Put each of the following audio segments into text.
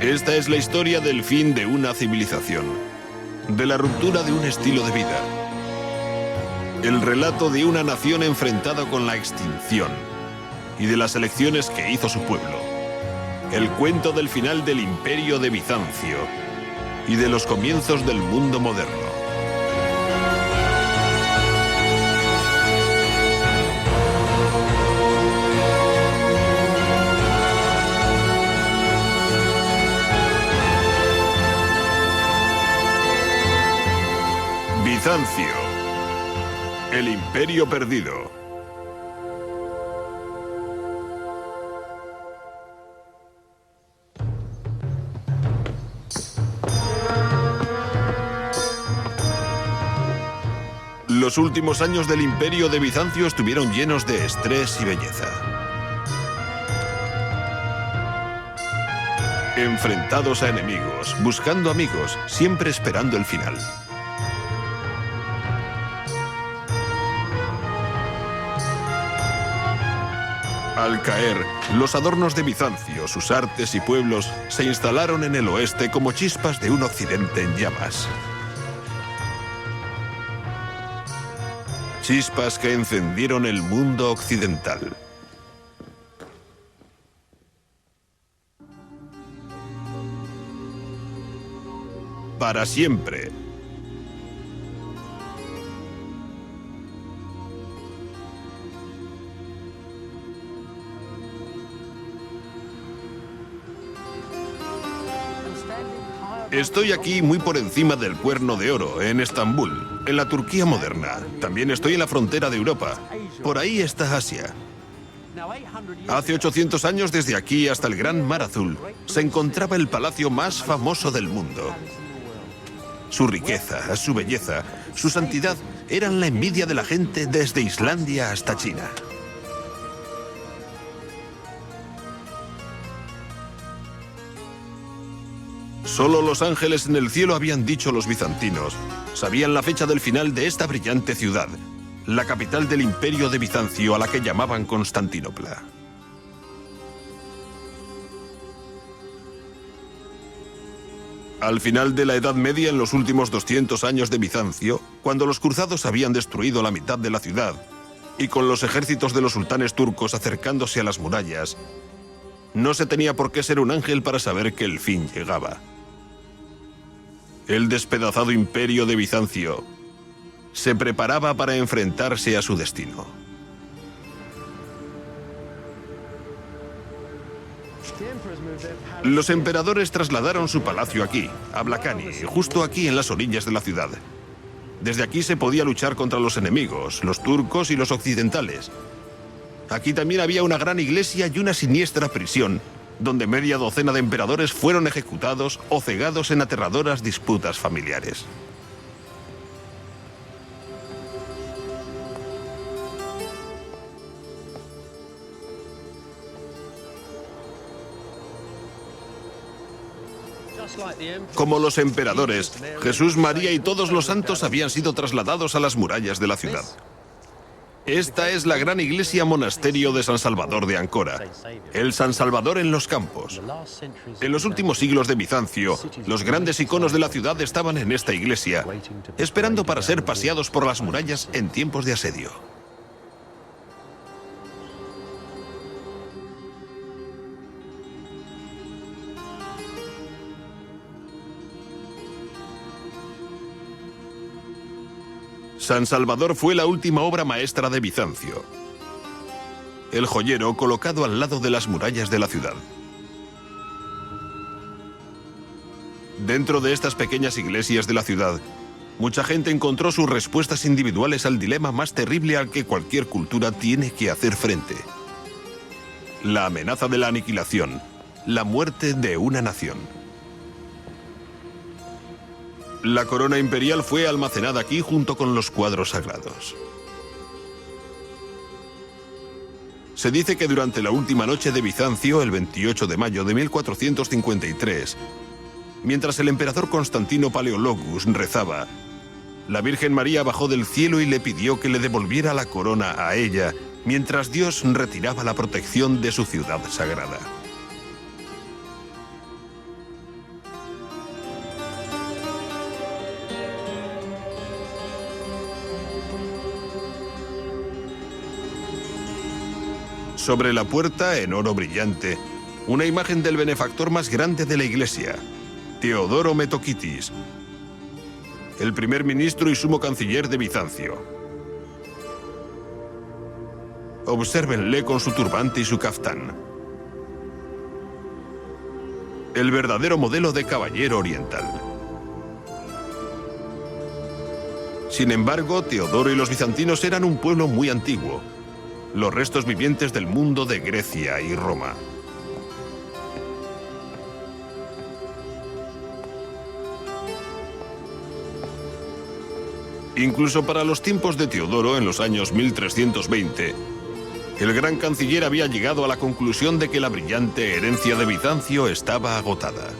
Esta es la historia del fin de una civilización, de la ruptura de un estilo de vida, el relato de una nación enfrentada con la extinción y de las elecciones que hizo su pueblo, el cuento del final del Imperio de Bizancio y de los comienzos del mundo moderno. Bizancio, el imperio perdido. Los últimos años del imperio de Bizancio estuvieron llenos de estrés y belleza. Enfrentados a enemigos, buscando amigos, siempre esperando el final. Al caer, los adornos de Bizancio, sus artes y pueblos, se instalaron en el oeste como chispas de un occidente en llamas. Chispas que encendieron el mundo occidental. Para siempre. Estoy aquí muy por encima del Cuerno de Oro, en Estambul, en la Turquía moderna. También estoy en la frontera de Europa. Por ahí está Asia. Hace 800 años, desde aquí hasta el Gran Mar Azul, se encontraba el palacio más famoso del mundo. Su riqueza, su belleza, su santidad eran la envidia de la gente desde Islandia hasta China. Solo los ángeles en el cielo habían dicho los bizantinos. Sabían la fecha del final de esta brillante ciudad, la capital del imperio de Bizancio, a la que llamaban Constantinopla. Al final de la Edad Media, en los últimos 200 años de Bizancio, cuando los cruzados habían destruido la mitad de la ciudad, y con los ejércitos de los sultanes turcos acercándose a las murallas, no se tenía por qué ser un ángel para saber que el fin llegaba. El despedazado imperio de Bizancio se preparaba para enfrentarse a su destino. Los emperadores trasladaron su palacio aquí, a Blacani, justo aquí en las orillas de la ciudad. Desde aquí se podía luchar contra los enemigos, los turcos y los occidentales. Aquí también había una gran iglesia y una siniestra prisión, donde media docena de emperadores fueron ejecutados o cegados en aterradoras disputas familiares. Como los emperadores, Jesús, María y todos los santos habían sido trasladados a las murallas de la ciudad. Esta es la gran iglesia monasterio de San Salvador de Ancora, el San Salvador en los campos. En los últimos siglos de Bizancio, los grandes iconos de la ciudad estaban en esta iglesia, esperando para ser paseados por las murallas en tiempos de asedio. San Salvador fue la última obra maestra de Bizancio. El joyero colocado al lado de las murallas de la ciudad. Dentro de estas pequeñas iglesias de la ciudad, mucha gente encontró sus respuestas individuales al dilema más terrible al que cualquier cultura tiene que hacer frente. La amenaza de la aniquilación, la muerte de una nación. La corona imperial fue almacenada aquí junto con los cuadros sagrados. Se dice que durante la última noche de Bizancio, el 28 de mayo de 1453, mientras el emperador Constantino Paleologus rezaba, la Virgen María bajó del cielo y le pidió que le devolviera la corona a ella, mientras Dios retiraba la protección de su ciudad sagrada. Sobre la puerta, en oro brillante, una imagen del benefactor más grande de la Iglesia, Teodoro Metokitis, el primer ministro y sumo canciller de Bizancio. Obsérvenle con su turbante y su caftán. El verdadero modelo de caballero oriental. Sin embargo, Teodoro y los bizantinos eran un pueblo muy antiguo, los restos vivientes del mundo de Grecia y Roma. Incluso para los tiempos de Teodoro, en los años 1320, el gran canciller había llegado a la conclusión de que la brillante herencia de Bizancio estaba agotada.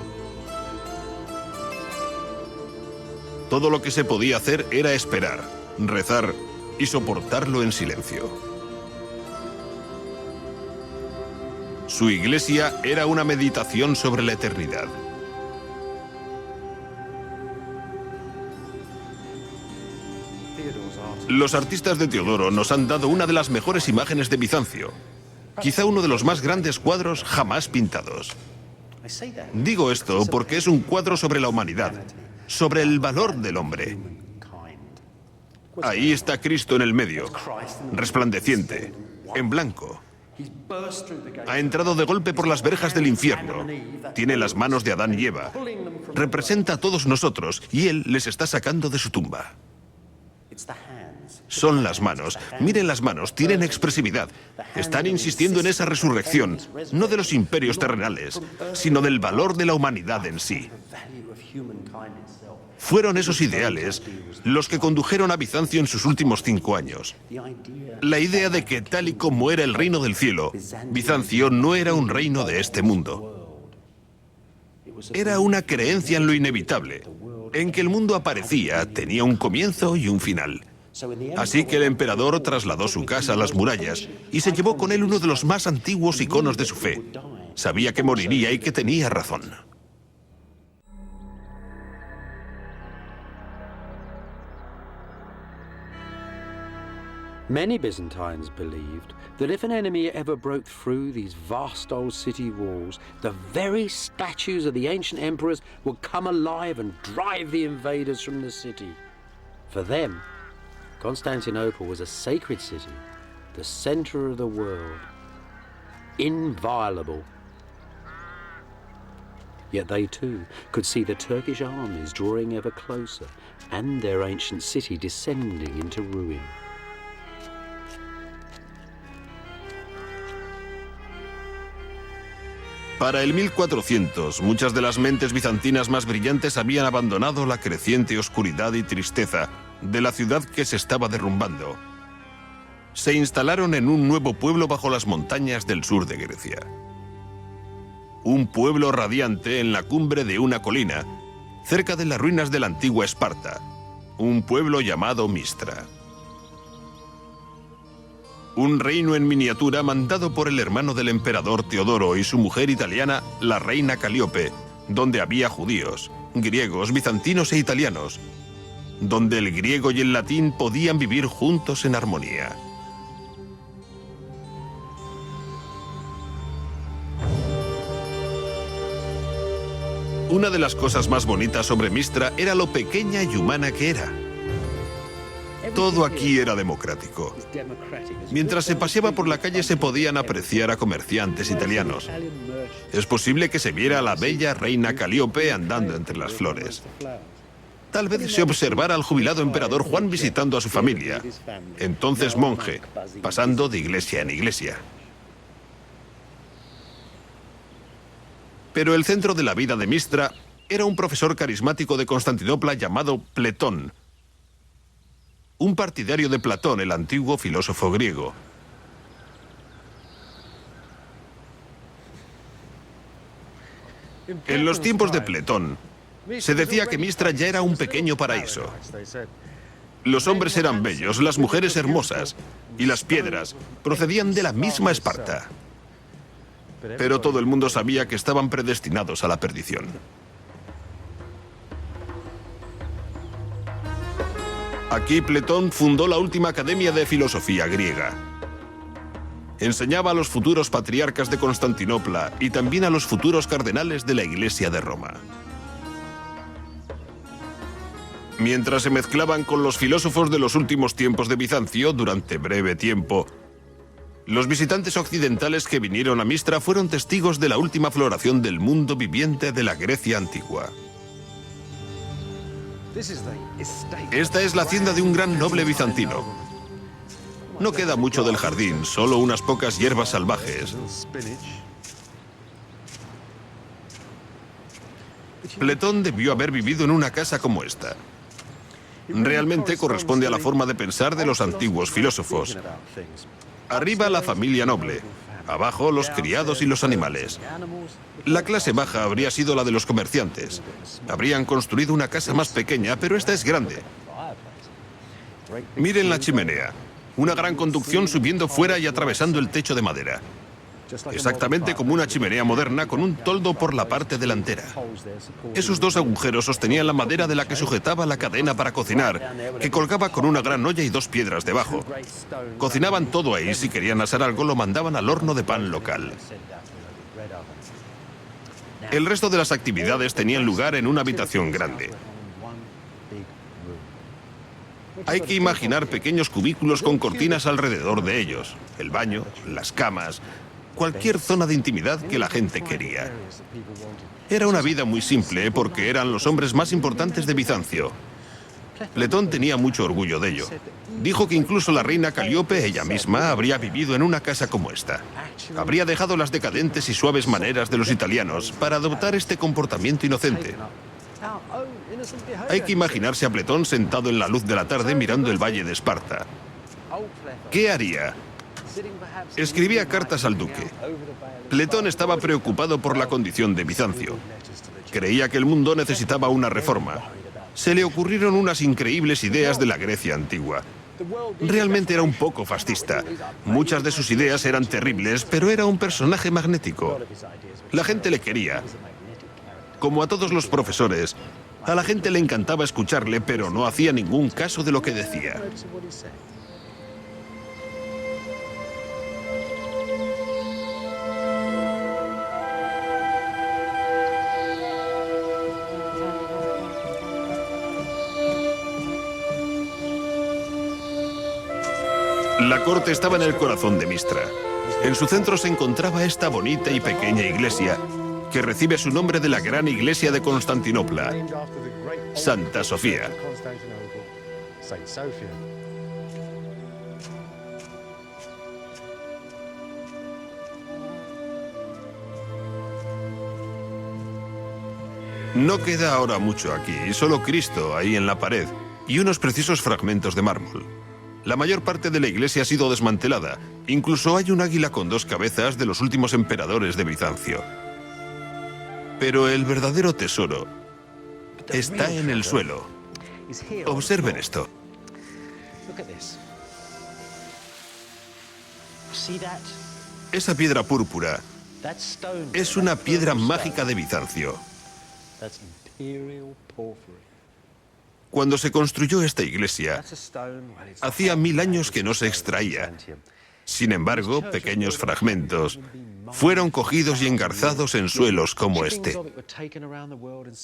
Todo lo que se podía hacer era esperar, rezar y soportarlo en silencio. Su iglesia era una meditación sobre la eternidad. Los artistas de Teodoro nos han dado una de las mejores imágenes de Bizancio, quizá uno de los más grandes cuadros jamás pintados. Digo esto porque es un cuadro sobre la humanidad, sobre el valor del hombre. Ahí está Cristo en el medio, resplandeciente, en blanco. Ha entrado de golpe por las verjas del infierno. Tiene las manos de Adán y Eva. Representa a todos nosotros y Él les está sacando de su tumba. Son las manos. Miren las manos, tienen expresividad. Están insistiendo en esa resurrección, no de los imperios terrenales, sino del valor de la humanidad en sí. Fueron esos ideales los que condujeron a Bizancio en sus últimos 5 años. La idea de que tal y como era el reino del cielo, Bizancio no era un reino de este mundo. Era una creencia en lo inevitable, en que el mundo aparecía, tenía un comienzo y un final. Así que el emperador trasladó su casa a las murallas y se llevó con él uno de los más antiguos iconos de su fe. Sabía que moriría y que tenía razón. Many Byzantines believed that if an enemy ever broke through these vast old city walls, the very statues of the ancient emperors would come alive and drive the invaders from the city. For them, Constantinople was a sacred city, the center of the world, inviolable. Yet they too could see the Turkish armies drawing ever closer and their ancient city descending into ruin. Para el 1400, muchas de las mentes bizantinas más brillantes habían abandonado la creciente oscuridad y tristeza de la ciudad que se estaba derrumbando. Se instalaron en un nuevo pueblo bajo las montañas del sur de Grecia. Un pueblo radiante en la cumbre de una colina, cerca de las ruinas de la antigua Esparta. Un pueblo llamado Mistra. Un reino en miniatura mandado por el hermano del emperador Teodoro y su mujer italiana, la reina Calíope, donde había judíos, griegos, bizantinos e italianos, donde el griego y el latín podían vivir juntos en armonía. Una de las cosas más bonitas sobre Mistra era lo pequeña y humana que era. Todo aquí era democrático. Mientras se paseaba por la calle se podían apreciar a comerciantes italianos. Es posible que se viera a la bella reina Calíope andando entre las flores. Tal vez se observara al jubilado emperador Juan visitando a su familia, entonces monje, pasando de iglesia en iglesia. Pero el centro de la vida de Mistra era un profesor carismático de Constantinopla llamado Pletón, un partidario de Platón, el antiguo filósofo griego. En los tiempos de Pletón, se decía que Mistra ya era un pequeño paraíso. Los hombres eran bellos, las mujeres hermosas, y las piedras procedían de la misma Esparta. Pero todo el mundo sabía que estaban predestinados a la perdición. Aquí Pletón fundó la última academia de filosofía griega. Enseñaba a los futuros patriarcas de Constantinopla y también a los futuros cardenales de la Iglesia de Roma. Mientras se mezclaban con los filósofos de los últimos tiempos de Bizancio durante breve tiempo, los visitantes occidentales que vinieron a Mistra fueron testigos de la última floración del mundo viviente de la Grecia antigua. Esta es la hacienda de un gran noble bizantino. No queda mucho del jardín, solo unas pocas hierbas salvajes. Platón debió haber vivido en una casa como esta. Realmente corresponde a la forma de pensar de los antiguos filósofos. Arriba la familia noble, abajo los criados y los animales. La clase baja habría sido la de los comerciantes. Habrían construido una casa más pequeña, pero esta es grande. Miren la chimenea, una gran conducción subiendo fuera y atravesando el techo de madera. Exactamente como una chimenea moderna con un toldo por la parte delantera. Esos dos agujeros sostenían la madera de la que sujetaba la cadena para cocinar, que colgaba con una gran olla y dos piedras debajo. Cocinaban todo ahí. Si querían asar algo, lo mandaban al horno de pan local. El resto de las actividades tenían lugar en una habitación grande. Hay que imaginar pequeños cubículos con cortinas alrededor de ellos, el baño, las camas, cualquier zona de intimidad que la gente quería. Era una vida muy simple porque eran los hombres más importantes de Bizancio. Platón tenía mucho orgullo de ello. Dijo que incluso la reina Calíope, ella misma, habría vivido en una casa como esta. Habría dejado las decadentes y suaves maneras de los italianos para adoptar este comportamiento inocente. Hay que imaginarse a Platón sentado en la luz de la tarde mirando el valle de Esparta. ¿Qué haría? Escribía cartas al duque. Platón estaba preocupado por la condición de Bizancio. Creía que el mundo necesitaba una reforma. Se le ocurrieron unas increíbles ideas de la Grecia antigua. Realmente era un poco fascista. Muchas de sus ideas eran terribles, pero era un personaje magnético. La gente le quería. Como a todos los profesores, a la gente le encantaba escucharle, pero no hacía ningún caso de lo que decía. La corte estaba en el corazón de Mistra. En su centro se encontraba esta bonita y pequeña iglesia, que recibe su nombre de la gran iglesia de Constantinopla, Santa Sofía. No queda ahora mucho aquí, solo Cristo ahí en la pared y unos preciosos fragmentos de mármol. La mayor parte de la iglesia ha sido desmantelada. Incluso hay un águila con dos cabezas de los últimos emperadores de Bizancio. Pero el verdadero tesoro está en el suelo. Observen esto. Esa piedra púrpura es una piedra mágica de Bizancio. Cuando se construyó esta iglesia, hacía 1000 años que no se extraía. Sin embargo, pequeños fragmentos fueron cogidos y engarzados en suelos como este.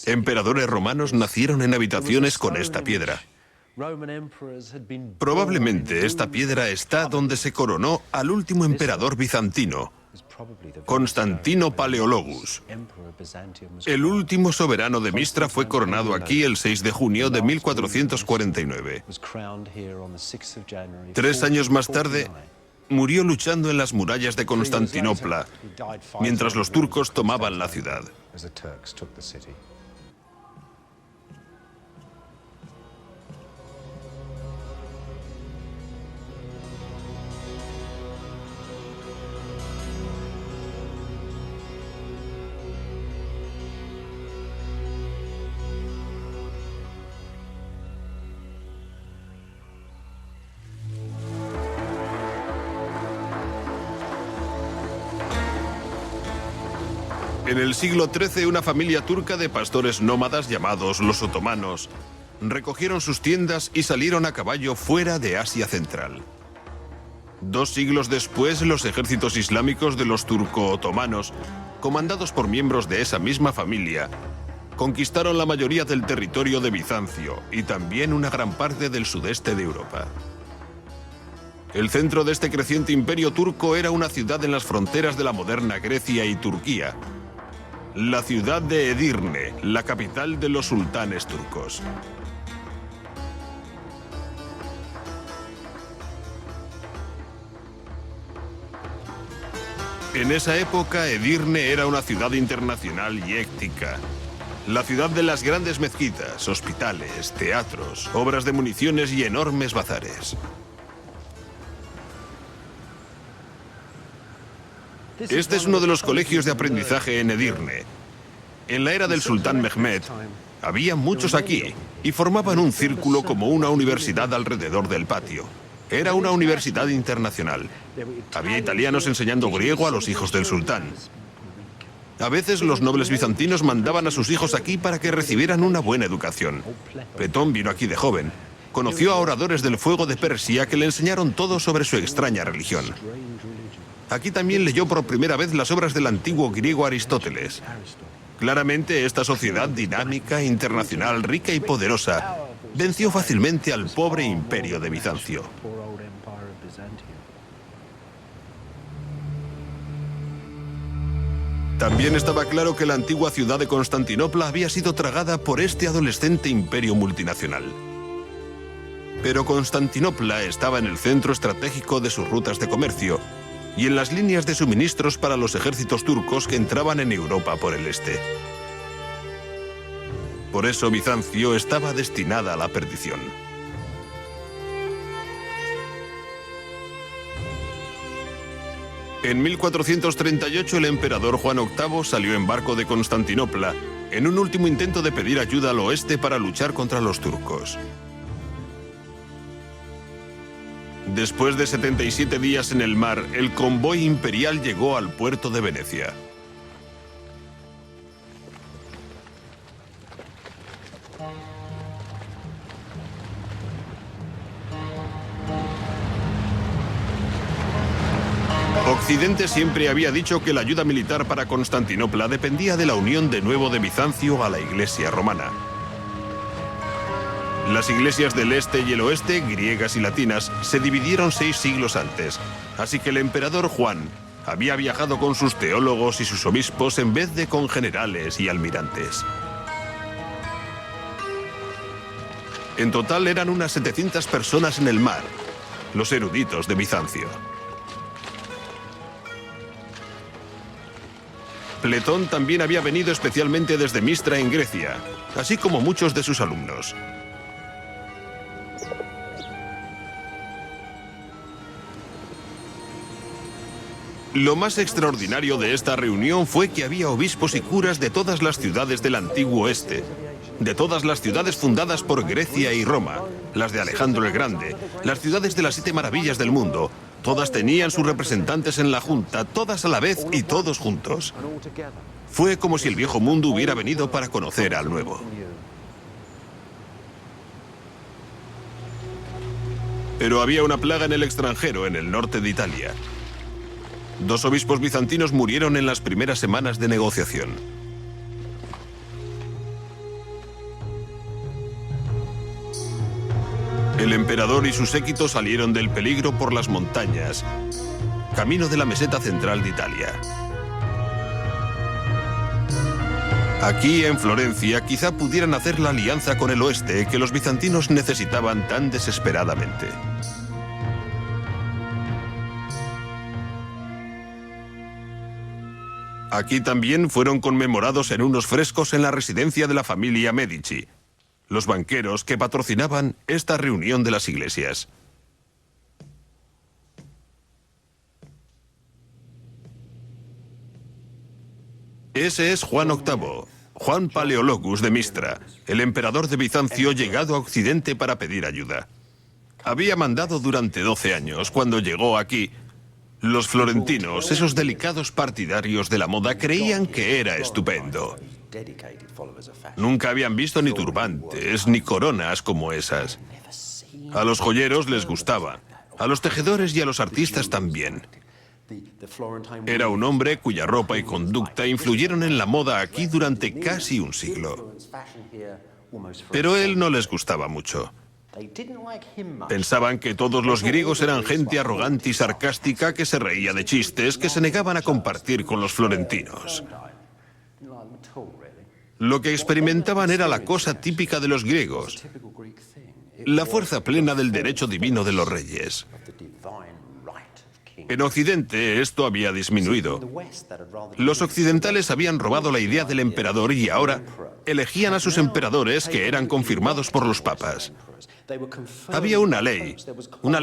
Emperadores romanos nacieron en habitaciones con esta piedra. Probablemente esta piedra está donde se coronó al último emperador bizantino, Constantino Paleologus. El último soberano de Mistra fue coronado aquí el 6 de junio de 1449. 3 años más tarde, murió luchando en las murallas de Constantinopla, mientras los turcos tomaban la ciudad. En el siglo XIII, una familia turca de pastores nómadas llamados los otomanos recogieron sus tiendas y salieron a caballo fuera de Asia Central. 2 siglos después, los ejércitos islámicos de los turco-otomanos, comandados por miembros de esa misma familia, conquistaron la mayoría del territorio de Bizancio y también una gran parte del sudeste de Europa. El centro de este creciente imperio turco era una ciudad en las fronteras de la moderna Grecia y Turquía, la ciudad de Edirne, la capital de los sultanes turcos. En esa época, Edirne era una ciudad internacional y éctica. La ciudad de las grandes mezquitas, hospitales, teatros, obras de municiones y enormes bazares. Este es uno de los colegios de aprendizaje en Edirne. En la era del sultán Mehmed, había muchos aquí y formaban un círculo como una universidad alrededor del patio. Era una universidad internacional. Había italianos enseñando griego a los hijos del sultán. A veces los nobles bizantinos mandaban a sus hijos aquí para que recibieran una buena educación. Petón vino aquí de joven. Conoció a oradores del fuego de Persia que le enseñaron todo sobre su extraña religión. Aquí también leyó por primera vez las obras del antiguo griego Aristóteles. Claramente, esta sociedad dinámica, internacional, rica y poderosa venció fácilmente al pobre imperio de Bizancio. También estaba claro que la antigua ciudad de Constantinopla había sido tragada por este adolescente imperio multinacional. Pero Constantinopla estaba en el centro estratégico de sus rutas de comercio y en las líneas de suministros para los ejércitos turcos que entraban en Europa por el este. Por eso Bizancio estaba destinada a la perdición. En 1438 el emperador Juan VIII salió en barco de Constantinopla en un último intento de pedir ayuda al oeste para luchar contra los turcos. Después de 77 días en el mar, el convoy imperial llegó al puerto de Venecia. Occidente siempre había dicho que la ayuda militar para Constantinopla dependía de la unión de nuevo de Bizancio a la Iglesia romana. Las iglesias del este y el oeste, griegas y latinas, se dividieron 6 siglos antes, así que el emperador Juan había viajado con sus teólogos y sus obispos en vez de con generales y almirantes. En total eran unas 700 personas en el mar, los eruditos de Bizancio. Pletón también había venido especialmente desde Mistra en Grecia, así como muchos de sus alumnos. Lo más extraordinario de esta reunión fue que había obispos y curas de todas las ciudades del antiguo este, de todas las ciudades fundadas por Grecia y Roma, las de Alejandro el Grande, las ciudades de las 7 maravillas del mundo. Todas tenían sus representantes en la junta, todas a la vez y todos juntos. Fue como si el viejo mundo hubiera venido para conocer al nuevo. Pero había una plaga en el extranjero, en el norte de Italia. 2 obispos bizantinos murieron en las primeras semanas de negociación. El emperador y su séquito salieron del peligro por las montañas, camino de la meseta central de Italia. Aquí, en Florencia, quizá pudieran hacer la alianza con el oeste que los bizantinos necesitaban tan desesperadamente. Aquí también fueron conmemorados en unos frescos en la residencia de la familia Medici, los banqueros que patrocinaban esta reunión de las iglesias. Ese es Juan VIII, Juan Paleologus de Mistra, el emperador de Bizancio llegado a Occidente para pedir ayuda. Había mandado durante 12 años. Cuando llegó aquí, los florentinos, esos delicados partidarios de la moda, creían que era estupendo. Nunca habían visto ni turbantes, ni coronas como esas. A los joyeros les gustaba. A los tejedores y a los artistas también. Era un hombre cuya ropa y conducta influyeron en la moda aquí durante casi un siglo. Pero él no les gustaba mucho. Pensaban que todos los griegos eran gente arrogante y sarcástica que se reía de chistes que se negaban a compartir con los florentinos. Lo que experimentaban era la cosa típica de los griegos, la fuerza plena del derecho divino de los reyes. En Occidente esto había disminuido. Los occidentales habían robado la idea del emperador y ahora elegían a sus emperadores que eran confirmados por los papas. Había una ley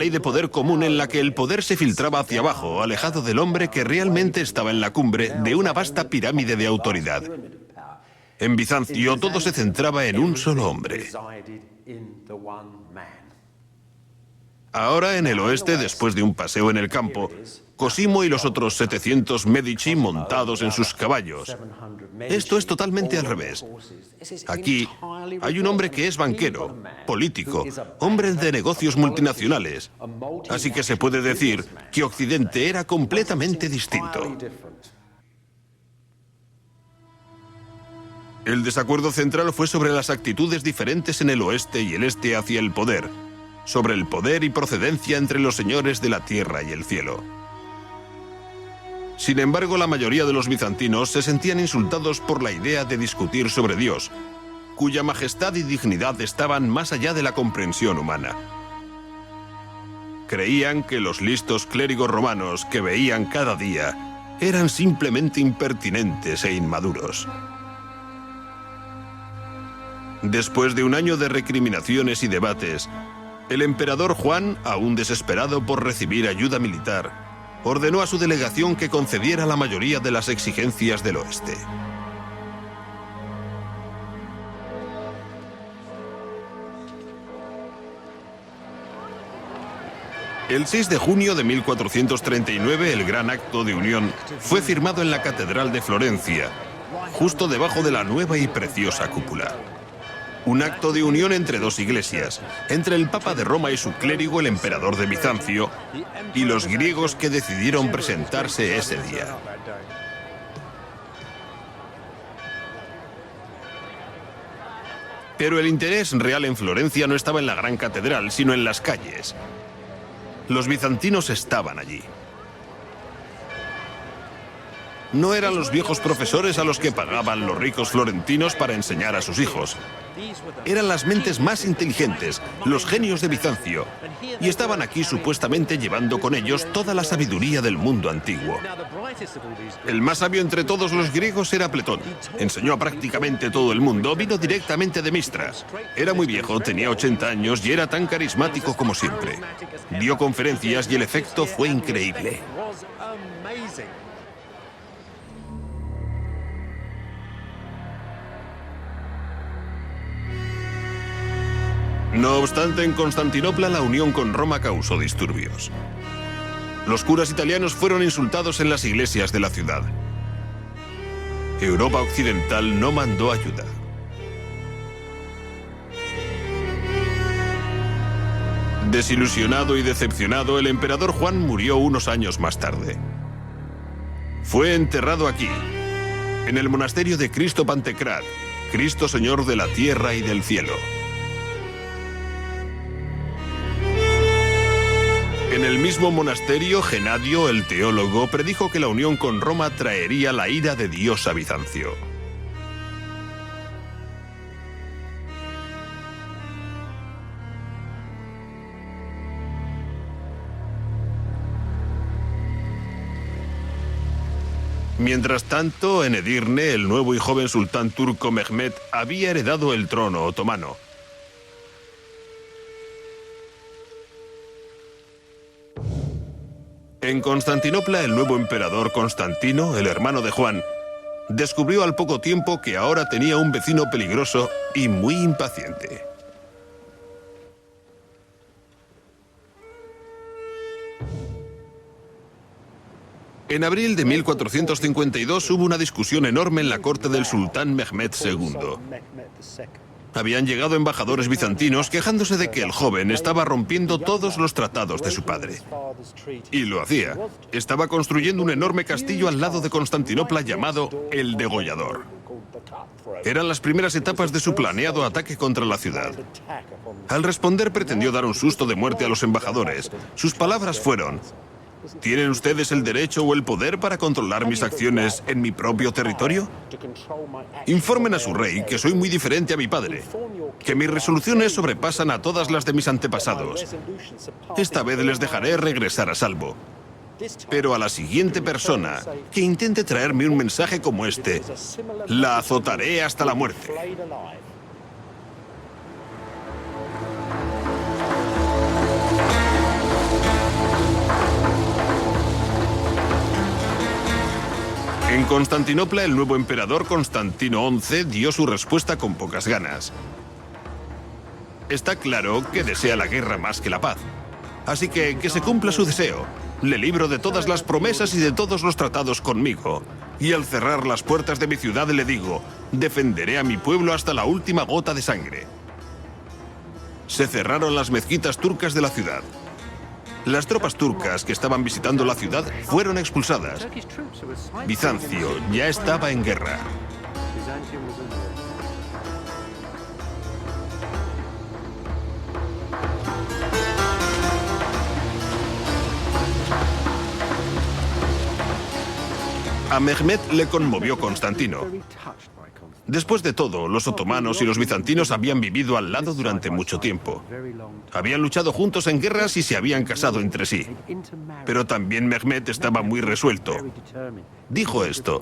de poder común en la que el poder se filtraba hacia abajo, alejado del hombre que realmente estaba en la cumbre de una vasta pirámide de autoridad. En Bizancio todo se centraba en un solo hombre. Ahora en el oeste, después de un paseo en el campo, Cosimo y los otros 700 Medici montados en sus caballos. Esto es totalmente al revés. Aquí hay un hombre que es banquero, político, hombre de negocios multinacionales. Así que se puede decir que Occidente era completamente distinto. El desacuerdo central fue sobre las actitudes diferentes en el oeste y el este hacia el poder, sobre el poder y procedencia entre los señores de la tierra y el cielo. Sin embargo, la mayoría de los bizantinos se sentían insultados por la idea de discutir sobre Dios, cuya majestad y dignidad estaban más allá de la comprensión humana. Creían que los listos clérigos romanos que veían cada día eran simplemente impertinentes e inmaduros. Después de un año de recriminaciones y debates, el emperador Juan, aún desesperado por recibir ayuda militar, ordenó a su delegación que concediera la mayoría de las exigencias del oeste. El 6 de junio de 1439, el gran acto de unión fue firmado en la Catedral de Florencia, justo debajo de la nueva y preciosa cúpula. Un acto de unión entre dos iglesias, entre el Papa de Roma y su clérigo, el emperador de Bizancio, y los griegos que decidieron presentarse ese día. Pero el interés real en Florencia no estaba en la gran catedral, sino en las calles. Los bizantinos estaban allí. No eran los viejos profesores a los que pagaban los ricos florentinos para enseñar a sus hijos. Eran las mentes más inteligentes, los genios de Bizancio, y estaban aquí supuestamente llevando con ellos toda la sabiduría del mundo antiguo. El más sabio entre todos los griegos era Platón. Enseñó a prácticamente todo el mundo, vino directamente de Mistra. Era muy viejo, tenía 80 años y era tan carismático como siempre. Dio conferencias y el efecto fue increíble. No obstante, en Constantinopla la unión con Roma causó disturbios. Los curas italianos fueron insultados en las iglesias de la ciudad. Europa occidental no mandó ayuda. Desilusionado y decepcionado, el emperador Juan murió unos años más tarde. Fue enterrado aquí, en el monasterio de Cristo Pantecrat, Cristo Señor de la tierra y del cielo. En el mismo monasterio, Genadio, el teólogo, predijo que la unión con Roma traería la ira de Dios a Bizancio. Mientras tanto, en Edirne, el nuevo y joven sultán turco Mehmed había heredado el trono otomano. En Constantinopla, el nuevo emperador Constantino, el hermano de Juan, descubrió al poco tiempo que ahora tenía un vecino peligroso y muy impaciente. En abril de 1452 hubo una discusión enorme en la corte del sultán Mehmed II. Habían llegado embajadores bizantinos quejándose de que el joven estaba rompiendo todos los tratados de su padre. Y lo hacía. Estaba construyendo un enorme castillo al lado de Constantinopla llamado El Degollador. Eran las primeras etapas de su planeado ataque contra la ciudad. Al responder pretendió dar un susto de muerte a los embajadores. Sus palabras fueron: ¿tienen ustedes el derecho o el poder para controlar mis acciones en mi propio territorio? Informen a su rey que soy muy diferente a mi padre, que mis resoluciones sobrepasan a todas las de mis antepasados. Esta vez les dejaré regresar a salvo. Pero a la siguiente persona que intente traerme un mensaje como este, la azotaré hasta la muerte. En Constantinopla, el nuevo emperador Constantino XI dio su respuesta con pocas ganas. Está claro que desea la guerra más que la paz. Así que se cumpla su deseo. Le libro de todas las promesas y de todos los tratados conmigo. Y al cerrar las puertas de mi ciudad le digo: defenderé a mi pueblo hasta la última gota de sangre. Se cerraron las mezquitas turcas de la ciudad. Las tropas turcas que estaban visitando la ciudad fueron expulsadas. Bizancio ya estaba en guerra. A Mehmed le conmovió Constantino. Después de todo, los otomanos y los bizantinos habían vivido al lado durante mucho tiempo. Habían luchado juntos en guerras y se habían casado entre sí. Pero también Mehmed estaba muy resuelto. Dijo esto: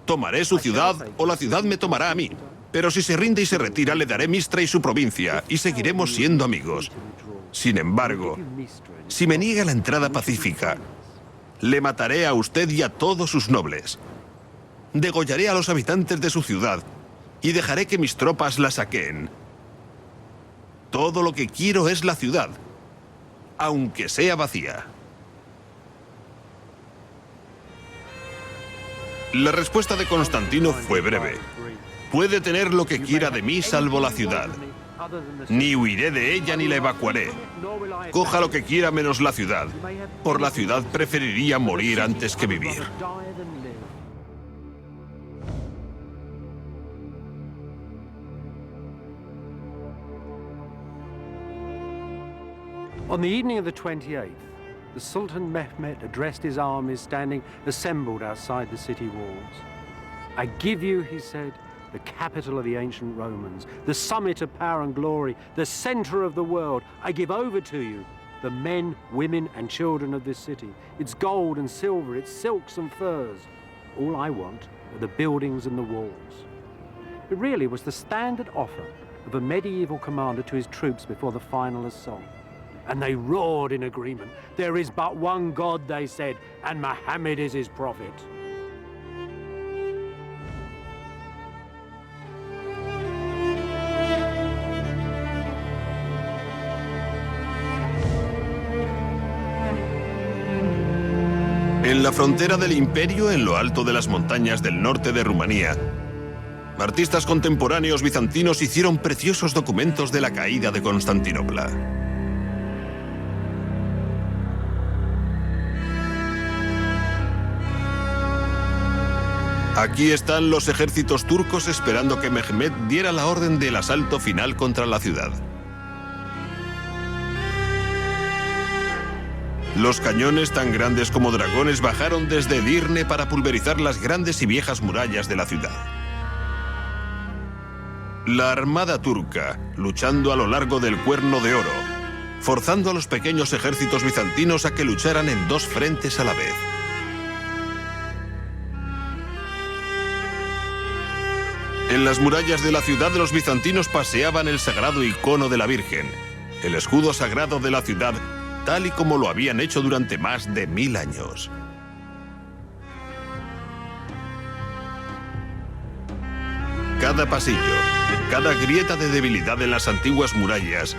tomaré su ciudad o la ciudad me tomará a mí. Pero si se rinde y se retira, le daré Mistra y su provincia y seguiremos siendo amigos. Sin embargo, si me niega la entrada pacífica, le mataré a usted y a todos sus nobles. Degollaré a los habitantes de su ciudad y dejaré que mis tropas la saqueen. Todo lo que quiero es la ciudad, aunque sea vacía. La respuesta de Constantino fue breve: puede tener lo que quiera de mí salvo la ciudad. Ni huiré de ella ni la evacuaré. Coja lo que quiera menos la ciudad. Por la ciudad preferiría morir antes que vivir. On the evening of the 28th, the Sultan Mehmed addressed his armies standing assembled outside the city walls. I give you, he said, the capital of the ancient Romans, the summit of power and glory, the center of the world. I give over to you the men, women, and children of this city, its gold and silver, its silks and furs. All I want are the buildings and the walls. It really was the standard offer of a medieval commander to his troops before the final assault. And they roared in agreement. There is but one God, they said, and Muhammad is his prophet. En la frontera del imperio, en lo alto de las montañas del norte de Rumanía, artistas contemporáneos bizantinos hicieron preciosos documentos de la caída de Constantinopla. Aquí están los ejércitos turcos esperando que Mehmed diera la orden del asalto final contra la ciudad. Los cañones, tan grandes como dragones, bajaron desde Edirne para pulverizar las grandes y viejas murallas de la ciudad. La armada turca, luchando a lo largo del Cuerno de Oro, forzando a los pequeños ejércitos bizantinos a que lucharan en dos frentes a la vez. En las murallas de la ciudad, los bizantinos paseaban el sagrado icono de la Virgen, el escudo sagrado de la ciudad, tal y como lo habían hecho durante más de 1000 años. Cada pasillo, cada grieta de debilidad en las antiguas murallas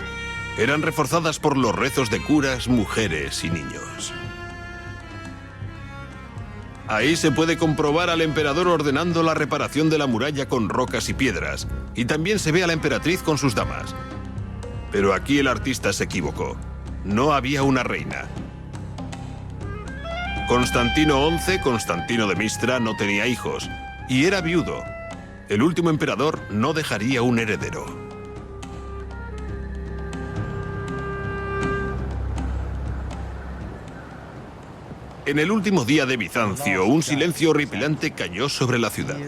eran reforzadas por los rezos de curas, mujeres y niños. Ahí se puede comprobar al emperador ordenando la reparación de la muralla con rocas y piedras, y también se ve a la emperatriz con sus damas. Pero aquí el artista se equivocó. No había una reina. Constantino XI, Constantino de Mistra, no tenía hijos, y era viudo. El último emperador no dejaría un heredero. En el último día de Bizancio, un silencio horripilante cayó sobre la ciudad.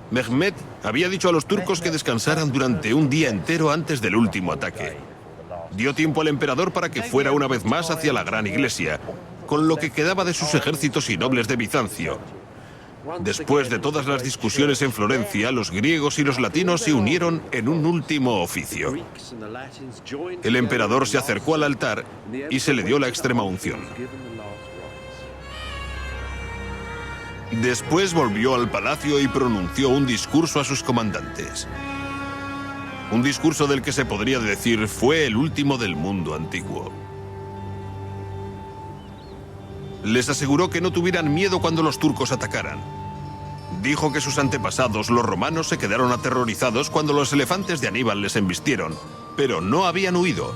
Mehmed había dicho a los turcos que descansaran durante un día entero antes del último ataque. Dio tiempo al emperador para que fuera una vez más hacia la gran iglesia, con lo que quedaba de sus ejércitos y nobles de Bizancio. Después de todas las discusiones en Florencia, los griegos y los latinos se unieron en un último oficio. El emperador se acercó al altar y se le dio la extrema unción. Después volvió al palacio y pronunció un discurso a sus comandantes. Un discurso del que se podría decir fue el último del mundo antiguo. Les aseguró que no tuvieran miedo cuando los turcos atacaran. Dijo que sus antepasados, los romanos, se quedaron aterrorizados cuando los elefantes de Aníbal les embistieron, pero no habían huido.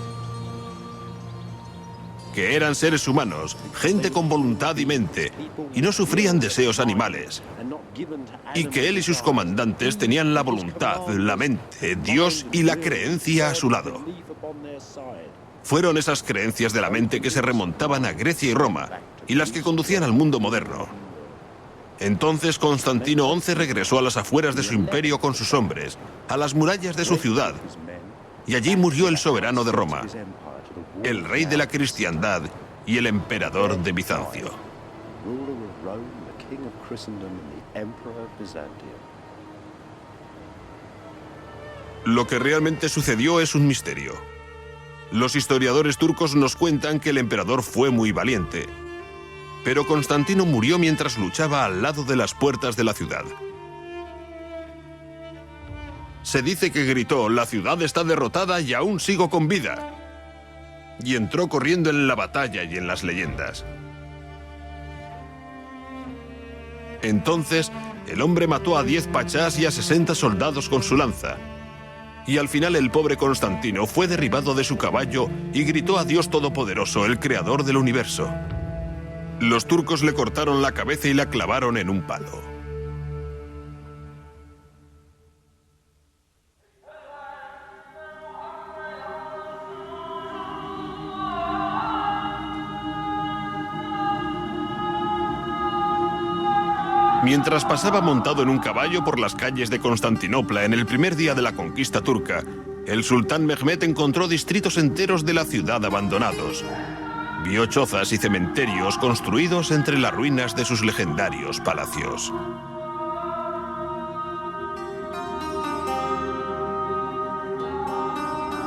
Que eran seres humanos, gente con voluntad y mente, y no sufrían deseos animales. Y que él y sus comandantes tenían la voluntad, la mente, Dios y la creencia a su lado. Fueron esas creencias de la mente que se remontaban a Grecia y Roma, y las que conducían al mundo moderno. Entonces Constantino XI regresó a las afueras de su imperio con sus hombres, a las murallas de su ciudad, y allí murió el soberano de Roma, el rey de la cristiandad y el emperador de Bizancio. Lo que realmente sucedió es un misterio. Los historiadores turcos nos cuentan que el emperador fue muy valiente, pero Constantino murió mientras luchaba al lado de las puertas de la ciudad. Se dice que gritó: «La ciudad está derrotada y aún sigo con vida», y entró corriendo en la batalla y en las leyendas. Entonces, el hombre mató a 10 pachás y a 60 soldados con su lanza. Y al final el pobre Constantino fue derribado de su caballo y gritó a Dios Todopoderoso, el creador del universo. Los turcos le cortaron la cabeza y la clavaron en un palo. Mientras pasaba montado en un caballo por las calles de Constantinopla en el primer día de la conquista turca, el sultán Mehmed encontró distritos enteros de la ciudad abandonados. Vio chozas y cementerios construidos entre las ruinas de sus legendarios palacios.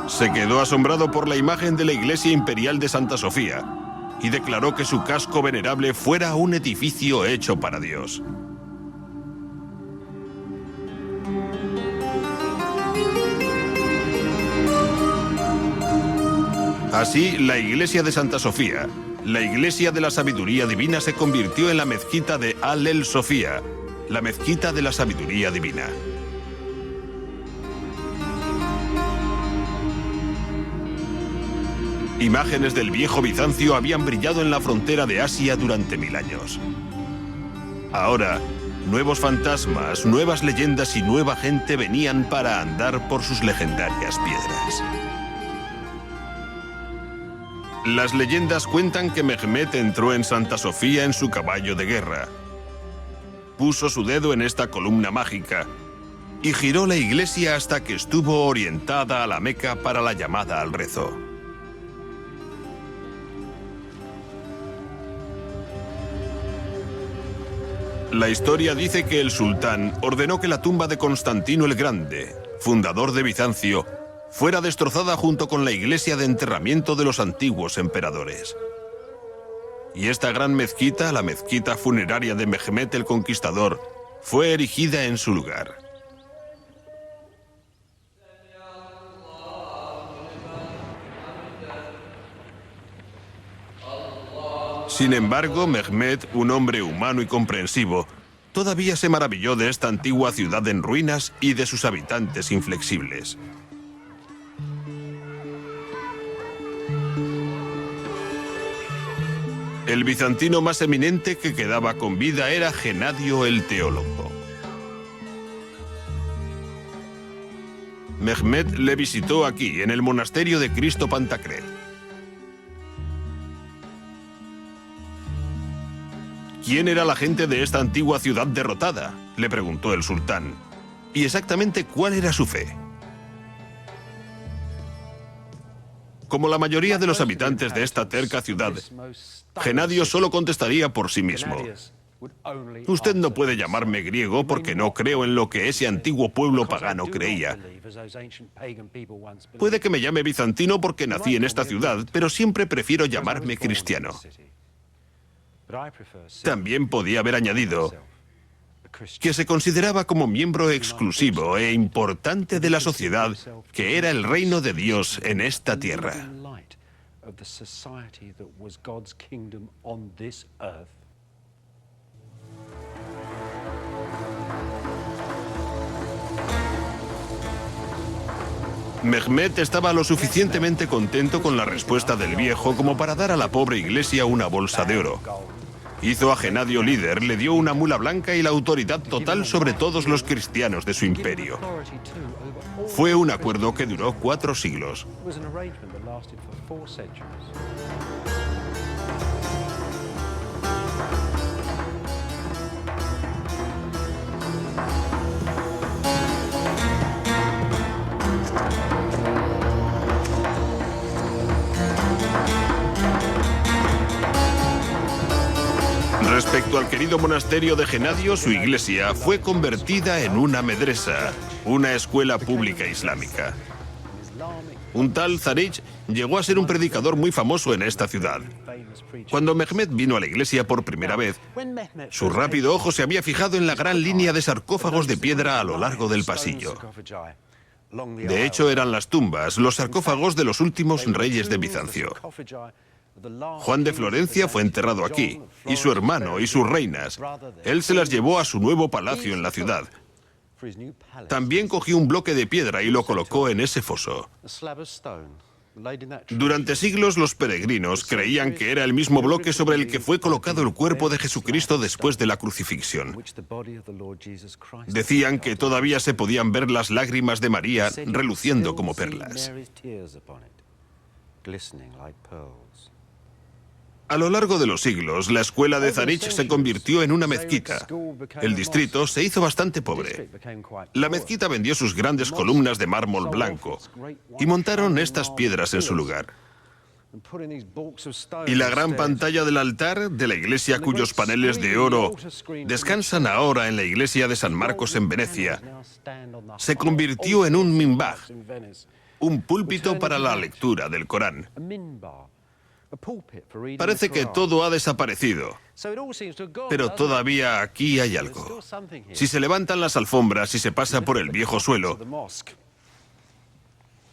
Se quedó asombrado por la imagen de la iglesia imperial de Santa Sofía y declaró que su casco venerable fuera un edificio hecho para Dios. Así, la iglesia de Santa Sofía, la iglesia de la sabiduría divina, se convirtió en la mezquita de Al-El Sofía, la mezquita de la sabiduría divina. Imágenes del viejo Bizancio habían brillado en la frontera de Asia durante 1000 años. Ahora, nuevos fantasmas, nuevas leyendas y nueva gente venían para andar por sus legendarias piedras. Las leyendas cuentan que Mehmed entró en Santa Sofía en su caballo de guerra. Puso su dedo en esta columna mágica y giró la iglesia hasta que estuvo orientada a la Meca para la llamada al rezo. La historia dice que el sultán ordenó que la tumba de Constantino el Grande, fundador de Bizancio, fuera destrozada junto con la iglesia de enterramiento de los antiguos emperadores. Y esta gran mezquita, la mezquita funeraria de Mehmed el Conquistador, fue erigida en su lugar. Sin embargo, Mehmed, un hombre humano y comprensivo, todavía se maravilló de esta antigua ciudad en ruinas y de sus habitantes inflexibles. El bizantino más eminente que quedaba con vida era Genadio el teólogo. Mehmed le visitó aquí, en el monasterio de Cristo Pantacret. ¿Quién era la gente de esta antigua ciudad derrotada?, le preguntó el sultán. ¿Y exactamente cuál era su fe? Como la mayoría de los habitantes de esta terca ciudad, Genadio solo contestaría por sí mismo. Usted no puede llamarme griego porque no creo en lo que ese antiguo pueblo pagano creía. Puede que me llame bizantino porque nací en esta ciudad, pero siempre prefiero llamarme cristiano. También podía haber añadido que se consideraba como miembro exclusivo e importante de la sociedad que era el reino de Dios en esta tierra. Mehmed estaba lo suficientemente contento con la respuesta del viejo como para dar a la pobre iglesia una bolsa de oro. Hizo a Genadio líder, le dio una mula blanca y la autoridad total sobre todos los cristianos de su imperio. Fue un acuerdo que duró 4 siglos. Respecto al querido monasterio de Genadio, su iglesia fue convertida en una medresa, una escuela pública islámica. Un tal Zarich llegó a ser un predicador muy famoso en esta ciudad. Cuando Mehmed vino a la iglesia por primera vez, su rápido ojo se había fijado en la gran línea de sarcófagos de piedra a lo largo del pasillo. De hecho, eran las tumbas, los sarcófagos de los últimos reyes de Bizancio. Juan de Florencia fue enterrado aquí, y su hermano y sus reinas. Él se las llevó a su nuevo palacio en la ciudad. También cogió un bloque de piedra y lo colocó en ese foso. Durante siglos los peregrinos creían que era el mismo bloque sobre el que fue colocado el cuerpo de Jesucristo después de la crucifixión. Decían que todavía se podían ver las lágrimas de María reluciendo como perlas. A lo largo de los siglos, la escuela de Zarich se convirtió en una mezquita. El distrito se hizo bastante pobre. La mezquita vendió sus grandes columnas de mármol blanco y montaron estas piedras en su lugar. Y la gran pantalla del altar de la iglesia, cuyos paneles de oro descansan ahora en la iglesia de San Marcos en Venecia, se convirtió en un minbar, un púlpito para la lectura del Corán. Parece que todo ha desaparecido, pero todavía aquí hay algo. Si se levantan las alfombras y se pasa por el viejo suelo,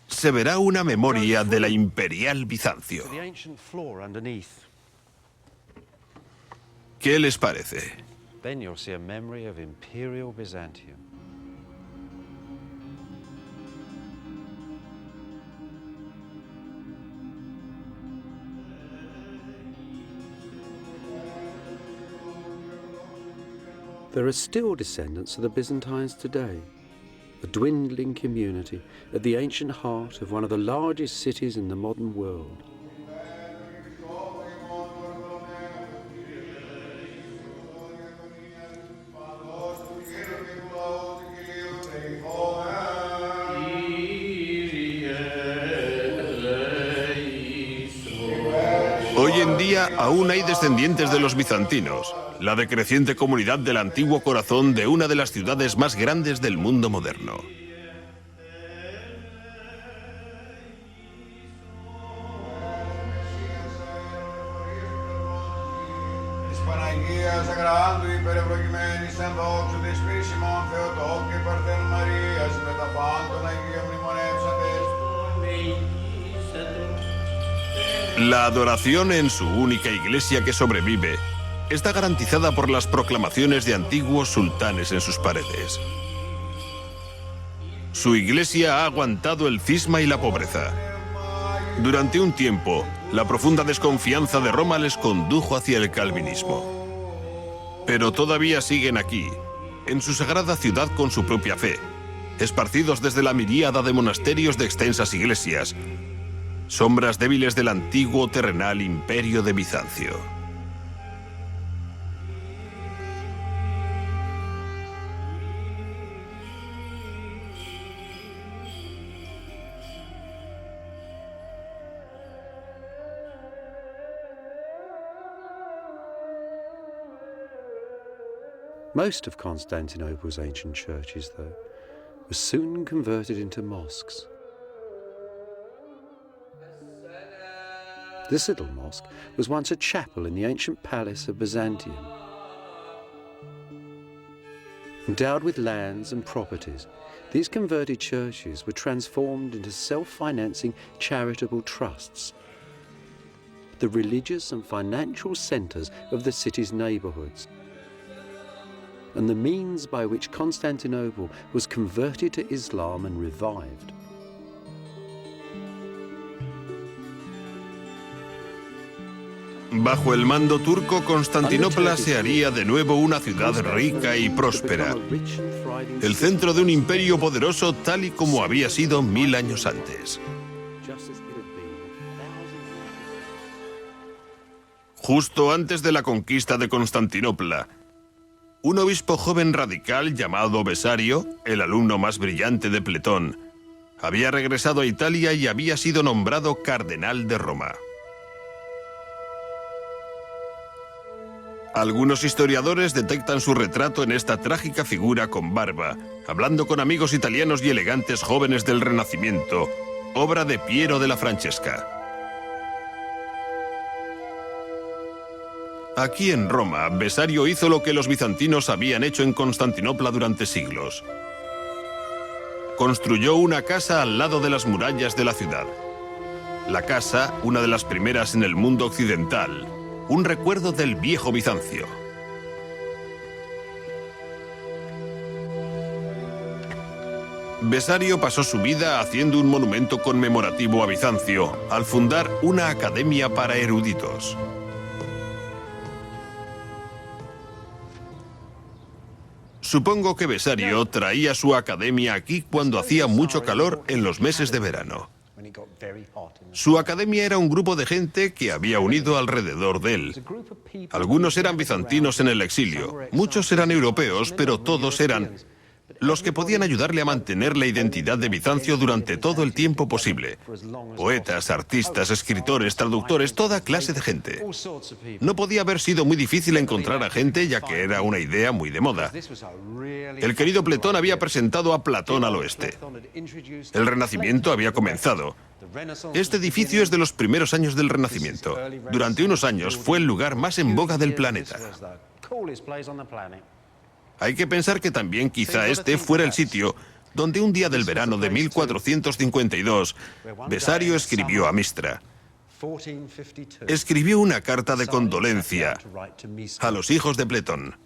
se verá una memoria de la imperial Bizancio. ¿Qué les parece? There are still descendants of the Byzantines today, a dwindling community at the ancient heart of one of the largest cities in the modern world. Hoy en día aún hay descendientes de los bizantinos, la decreciente comunidad del antiguo corazón de una de las ciudades más grandes del mundo moderno. La adoración en su única iglesia que sobrevive está garantizada por las proclamaciones de antiguos sultanes en sus paredes. Su iglesia ha aguantado el cisma y la pobreza. Durante un tiempo, la profunda desconfianza de Roma les condujo hacia el calvinismo. Pero todavía siguen aquí, en su sagrada ciudad con su propia fe, esparcidos desde la miríada de monasterios de extensas iglesias, sombras débiles del antiguo terrenal imperio de Bizancio. Most of Constantinople's ancient churches, though, were soon converted into mosques. This little mosque was once a chapel in the ancient palace of Byzantium. Endowed with lands and properties, these converted churches were transformed into self-financing charitable trusts, the religious and financial centres of the city's neighbourhoods, and the means by which Constantinople was converted to Islam and revived. Bajo el mando turco, Constantinopla se haría de nuevo una ciudad rica y próspera, el centro de un imperio poderoso tal y como había sido 1000 años antes. Justo antes de la conquista de Constantinopla, un obispo joven radical llamado Besario, el alumno más brillante de Pletón, había regresado a Italia y había sido nombrado cardenal de Roma. Algunos historiadores detectan su retrato en esta trágica figura con barba, hablando con amigos italianos y elegantes jóvenes del Renacimiento, obra de Piero della Francesca. Aquí en Roma, Besario hizo lo que los bizantinos habían hecho en Constantinopla durante siglos. Construyó una casa al lado de las murallas de la ciudad. La casa, una de las primeras en el mundo occidental, un recuerdo del viejo Bizancio. Besario pasó su vida haciendo un monumento conmemorativo a Bizancio, al fundar una academia para eruditos. Supongo que Besario traía su academia aquí cuando hacía mucho calor en los meses de verano. Su academia era un grupo de gente que había unido alrededor de él. Algunos eran bizantinos en el exilio, muchos eran europeos, pero todos eran los que podían ayudarle a mantener la identidad de Bizancio durante todo el tiempo posible. Poetas, artistas, escritores, traductores, toda clase de gente. No podía haber sido muy difícil encontrar a gente, ya que era una idea muy de moda. El querido Pletón había presentado a Platón al oeste. El Renacimiento había comenzado. Este edificio es de los primeros años del Renacimiento. Durante unos años fue el lugar más en boga del planeta. Hay que pensar que también quizá este fuera el sitio donde un día del verano de 1452, Besario escribió a Mistra. Escribió una carta de condolencia a los hijos de Pletón.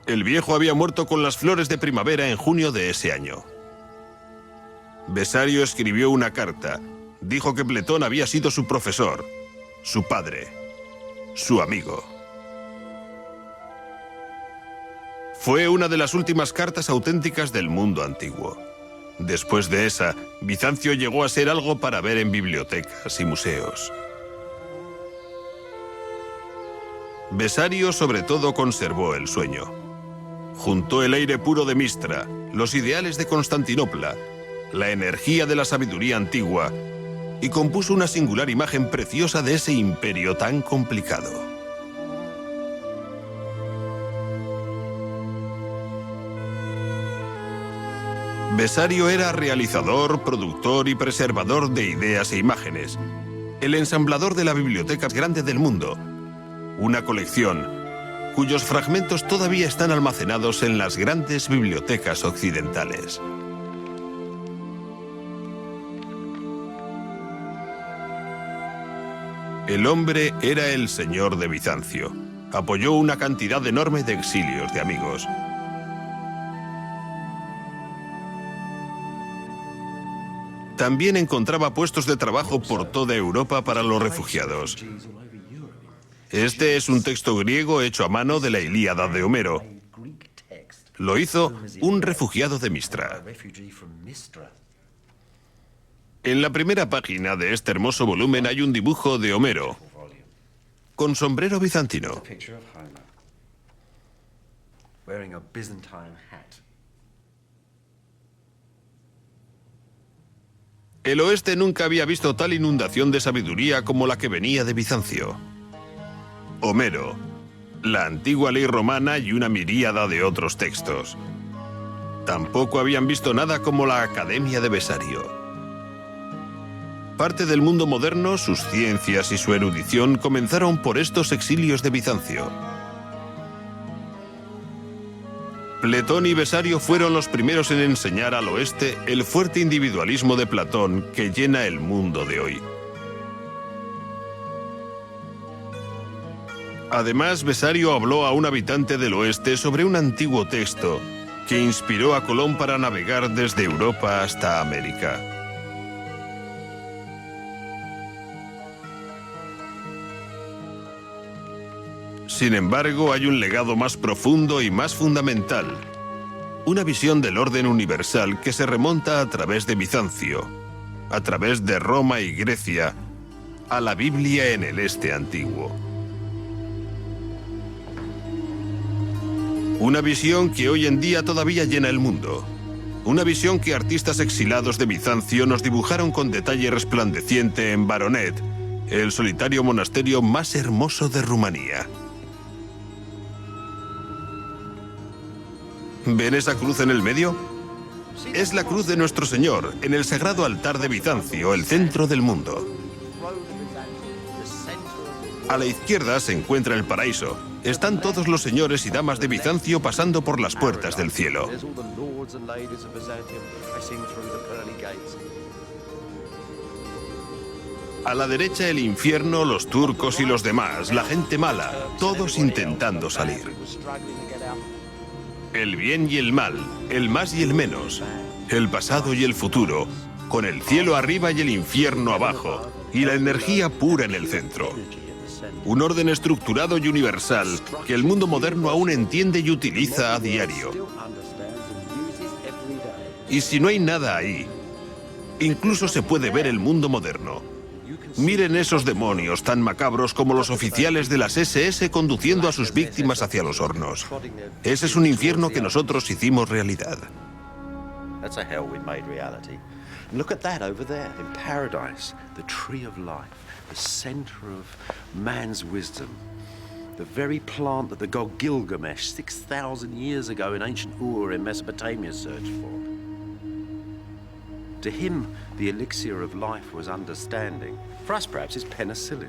El viejo había muerto con las flores de primavera en junio de ese año. Besario escribió una carta. Dijo que Pletón había sido su profesor, su padre, su amigo. Fue una de las últimas cartas auténticas del mundo antiguo. Después de esa, Bizancio llegó a ser algo para ver en bibliotecas y museos. Besario sobre todo conservó el sueño. Juntó el aire puro de Mistra, los ideales de Constantinopla, la energía de la sabiduría antigua, y compuso una singular imagen preciosa de ese imperio tan complicado. Besario era realizador, productor y preservador de ideas e imágenes, el ensamblador de la biblioteca más grande del mundo, una colección cuyos fragmentos todavía están almacenados en las grandes bibliotecas occidentales. El hombre era el señor de Bizancio. Apoyó una cantidad enorme de exilios de amigos. También encontraba puestos de trabajo por toda Europa para los refugiados. Este es un texto griego hecho a mano de la Ilíada de Homero. Lo hizo un refugiado de Mistra. En la primera página de este hermoso volumen hay un dibujo de Homero, con sombrero bizantino. El oeste nunca había visto tal inundación de sabiduría como la que venía de Bizancio. Homero, la antigua ley romana y una miríada de otros textos. Tampoco habían visto nada como la Academia de Besario. Parte del mundo moderno, sus ciencias y su erudición comenzaron por estos exilios de Bizancio. Pletón y Besario fueron los primeros en enseñar al oeste el fuerte individualismo de Platón que llena el mundo de hoy. Además, Besario habló a un habitante del oeste sobre un antiguo texto que inspiró a Colón para navegar desde Europa hasta América. Sin embargo, hay un legado más profundo y más fundamental. Una visión del orden universal que se remonta a través de Bizancio, a través de Roma y Grecia, a la Biblia en el este antiguo. Una visión que hoy en día todavía llena el mundo. Una visión que artistas exilados de Bizancio nos dibujaron con detalle resplandeciente en Baronet, el solitario monasterio más hermoso de Rumanía. ¿Ven esa cruz en el medio? Es la cruz de nuestro Señor, en el sagrado altar de Bizancio, el centro del mundo. A la izquierda se encuentra el paraíso. Están todos los señores y damas de Bizancio pasando por las puertas del cielo. A la derecha el infierno, los turcos y los demás, la gente mala, todos intentando salir. El bien y el mal, el más y el menos, el pasado y el futuro, con el cielo arriba y el infierno abajo, y la energía pura en el centro. Un orden estructurado y universal que el mundo moderno aún entiende y utiliza a diario. Y si no hay nada ahí, incluso se puede ver el mundo moderno. Miren esos demonios tan macabros como los oficiales de las SS conduciendo a sus víctimas hacia los hornos. Ese es un infierno que nosotros hicimos realidad. That's a hell we made reality. Look at that over there in paradise, the tree of life, the center of man's wisdom, the very plant that the god Gilgamesh 6,000 years ago in ancient Ur in Mesopotamia searched for. To him, the elixir of life was understanding. For us, perhaps, it's penicillin.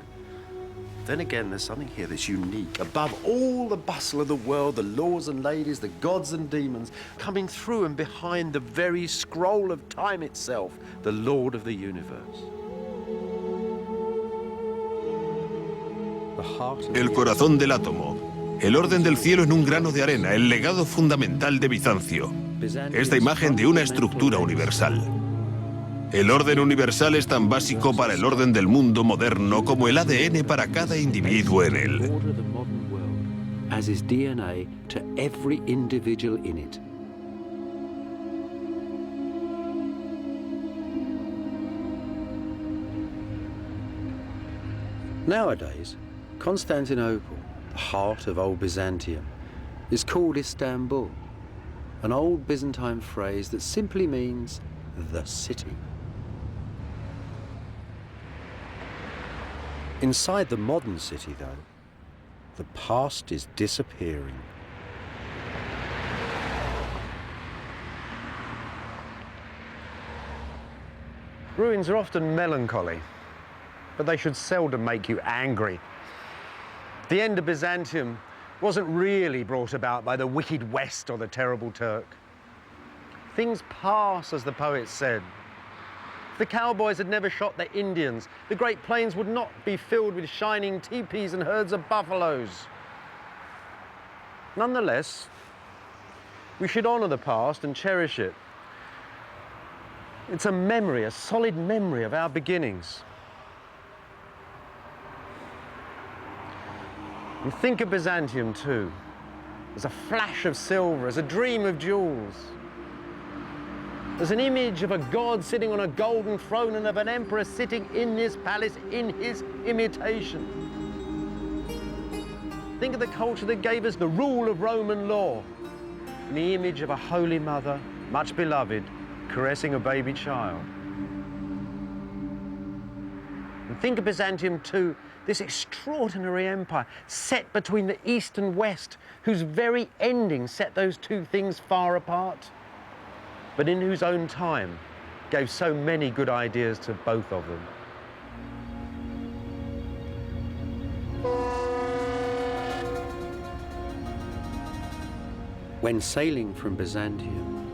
Then again, there's something here that's unique. Above all the bustle of the world, the lords and ladies, the gods and demons, coming through and behind the very scroll of time itself, the Lord of the universe. El corazón del átomo, el orden del cielo en un grano de arena, el legado fundamental de Bizancio. Esta imagen de una estructura universal. El orden universal es tan básico para el orden del mundo moderno como el ADN para cada individuo en él. As is DNA to every individual in it. Nowadays, Constantinople, the heart of old Byzantium, is called Istanbul, an old Byzantine phrase that simply means the city. Inside the modern city, though, the past is disappearing. Ruins are often melancholy, but they should seldom make you angry. The end of Byzantium wasn't really brought about by the wicked West or the terrible Turk. Things pass, as the poet said. the cowboys had never shot the Indians, the Great Plains would not be filled with shining teepees and herds of buffaloes. Nonetheless, we should honor the past and cherish it. It's a memory, a solid memory of our beginnings. You think of Byzantium too, as a flash of silver, as a dream of jewels, as an image of a god sitting on a golden throne and of an emperor sitting in this palace in his imitation. Think of the culture that gave us the rule of Roman law, and the image of a holy mother, much beloved, caressing a baby child. And think of Byzantium too, this extraordinary empire set between the East and West, whose very ending set those two things far apart, but in whose own time gave so many good ideas to both of them. When sailing from Byzantium,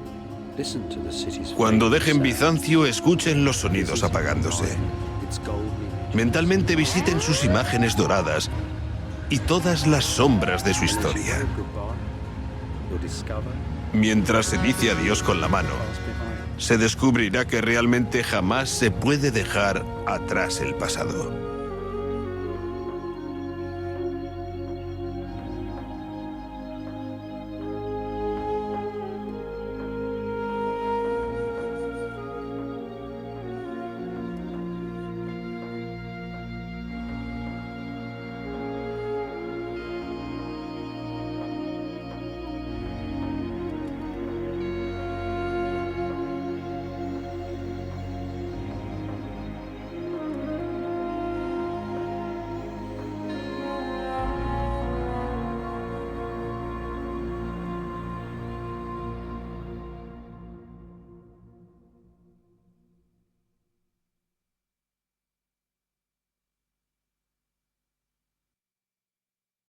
listen to the city's Cuando famous dejen sound. Bizancio, escuchen los sonidos apagándose. Its golden image. Mentalmente visiten sus imágenes doradas y todas las sombras de su historia. Goodbye, you'll discover Mientras se dice adiós con la mano, what's behind. se descubrirá que realmente jamás se puede dejar atrás el pasado.